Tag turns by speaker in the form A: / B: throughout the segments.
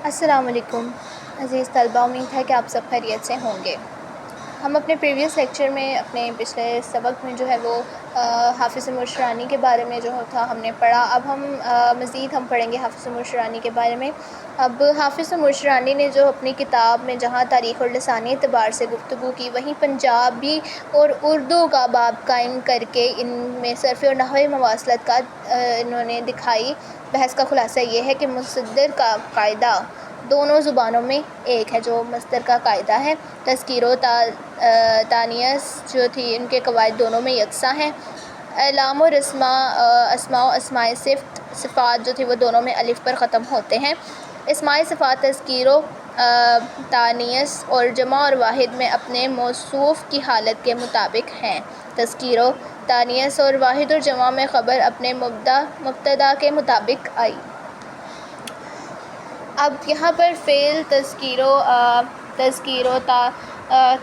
A: السلام علیکم عزیز طلبہ، امید ہے کہ آپ سب خیریت سے ہوں گے۔ ہم اپنے پریویس لیکچر میں اپنے پچھلے سبق میں جو ہے وہ حافظ مرشرانی کے بارے میں جو تھا ہم نے پڑھا۔ اب ہم مزید پڑھیں گے حافظ مرشرانی کے بارے میں۔ اب حافظ مرشرانی نے جو اپنی کتاب میں جہاں تاریخ اور لسانی اعتبار سے گفتگو کی، وہیں پنجابی اور اردو کا باب قائم کر کے ان میں صرفی اور نحوی مواصلت کا انہوں نے دکھائی۔ بحث کا خلاصہ یہ ہے کہ مصدر کا قاعدہ دونوں زبانوں میں ایک ہے۔ جو مصدر کا قاعدہ ہے، تذکیر و تانیث جو تھی، ان کے قواعد دونوں میں یکساں ہیں۔ اعلام و اسماء و اسماء صفات جو تھی وہ دونوں میں الف پر ختم ہوتے ہیں۔ اسماء صفات تذکیر و تانیث اور جمع اور واحد میں اپنے موصوف کی حالت کے مطابق ہیں۔ تذکیر و تانیث اور واحد اور جمع میں خبر اپنے مبتدا کے مطابق آئی۔ اب یہاں پر فعل تذکیر و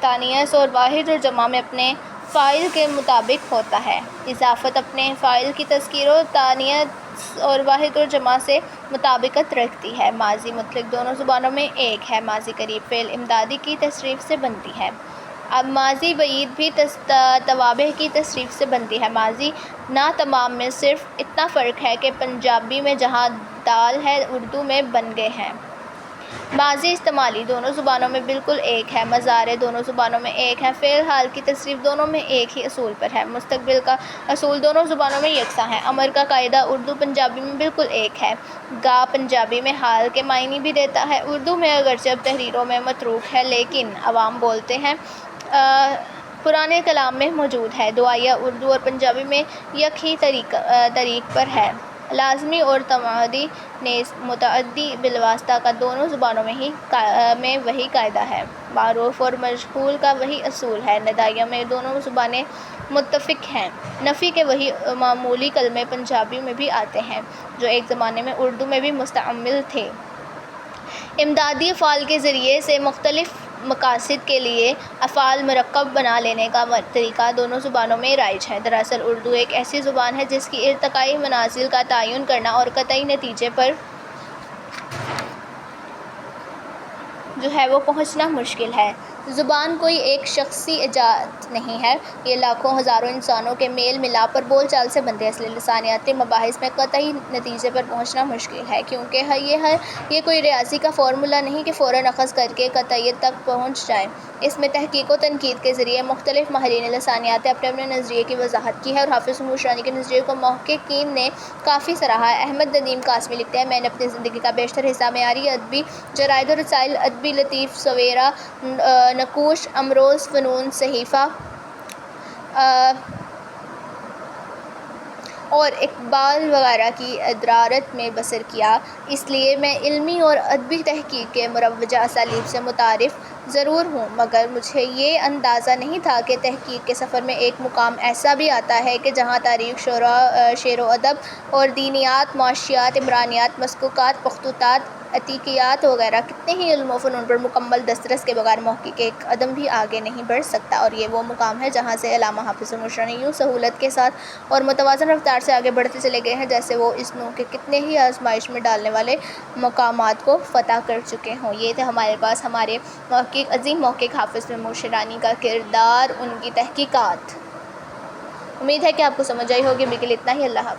A: تانیث اور واحد اور جمع میں اپنے فاعل کے مطابق ہوتا ہے۔ اضافت اپنے فاعل کی تذکیر و تانیث اور واحد اور جمع سے مطابقت رکھتی ہے۔ ماضی مطلق دونوں زبانوں میں ایک ہے۔ ماضی قریب فعل امدادی کی تصریف سے بنتی ہے۔ اب ماضی بعید بھی توابع کی تصریف سے بنتی ہے۔ ماضی ناتمام میں صرف اتنا فرق ہے کہ پنجابی میں جہاں دال ہے، اردو میں بن گئے ہیں۔ ماضی استعمالی دونوں زبانوں میں بالکل ایک ہے۔ مضارع دونوں زبانوں میں ایک ہے۔ فعل حال کی تصریف دونوں میں ایک ہی اصول پر ہے۔ مستقبل کا اصول دونوں زبانوں میں یکساں ہے۔ امر کا قاعدہ اردو پنجابی میں بالکل ایک ہے۔ گا پنجابی میں حال کے معنی بھی دیتا ہے۔ اردو میں اگرچہ اب تحریروں میں متروک ہے لیکن عوام بولتے ہیں، پرانے کلام میں موجود ہے۔ دعائیہ اردو اور پنجابی میں یک ہی طریق پر ہے۔ لازمی اور تعدی نیز متعدی بالواسطہ کا دونوں زبانوں میں وہی قاعدہ ہے۔ معروف اور مجہول کا وہی اصول ہے۔ ندائیہ میں دونوں زبانیں متفق ہیں۔ نفی کے وہی معمولی کلمے پنجابی میں بھی آتے ہیں جو ایک زمانے میں اردو میں بھی مستعمل تھے۔ امدادی افعال کے ذریعے سے مختلف مقاصد کے لیے افعال مرکب بنا لینے کا طریقہ دونوں زبانوں میں رائج ہے۔ دراصل اردو ایک ایسی زبان ہے جس کی ارتقائی منازل کا تعین کرنا اور قطعی نتیجے پر جو ہے وہ پہنچنا مشکل ہے۔ زبان کوئی ایک شخصی ایجاد نہیں ہے، یہ لاکھوں ہزاروں انسانوں کے میل ملاپ اور بول چال سے بنتی ہے۔ اس لیے لسانیاتی مباحث میں قطعی نتیجے پر پہنچنا مشکل ہے، کیونکہ یہ کوئی ریاضی کا فارمولہ نہیں کہ فوراً اخذ کر کے قطعیت تک پہنچ جائیں۔ اس میں تحقیق و تنقید کے ذریعے مختلف ماہرین لسانیات نے اپنے نظریے کی وضاحت کی ہے اور حافظ مرشرانی کے نظریے کو محققین نے کافی سراہا ہے۔ احمد ندیم قاسمی لکھتے ہیں، میں نے اپنی زندگی کا بیشتر حصہ معیاری ادبی جرائد و رسائل، ادبی لطیف سویرا، نقوش، امروز فنون صحیفہ اور اقبال وغیرہ کی ادارت میں بسر کیا۔ اس لیے میں علمی اور ادبی تحقیق کے مروجہ اسالیب سے متعارف ضرور ہوں، مگر مجھے یہ اندازہ نہیں تھا کہ تحقیق کے سفر میں ایک مقام ایسا بھی آتا ہے کہ جہاں تاریخ، شعر و ادب اور دینیات، معاشیات، عمرانیات، مسکوکات، پختوتات، عتیقیات وغیرہ کتنے ہی علوم و فنون پر مکمل دسترس کے بغیر محقق ایک قدم بھی آگے نہیں بڑھ سکتا، اور یہ وہ مقام ہے جہاں سے علامہ حافظ مرشرانی یوں سہولت کے ساتھ اور متوازن رفتار سے آگے بڑھتے چلے گئے ہیں جیسے وہ اس نوع کے کتنے ہی آزمائش میں ڈالنے والے مقامات کو فتح کر چکے ہوں۔ یہ تھے ہمارے پاس ہمارے عظیم محقق حافظ مرشرانی کا کردار، ان کی تحقیقات۔ امید ہے کہ آپ کو سمجھ آئی ہوگی۔ ابھی کے لیے اتنا ہی۔ اللہ حافظ۔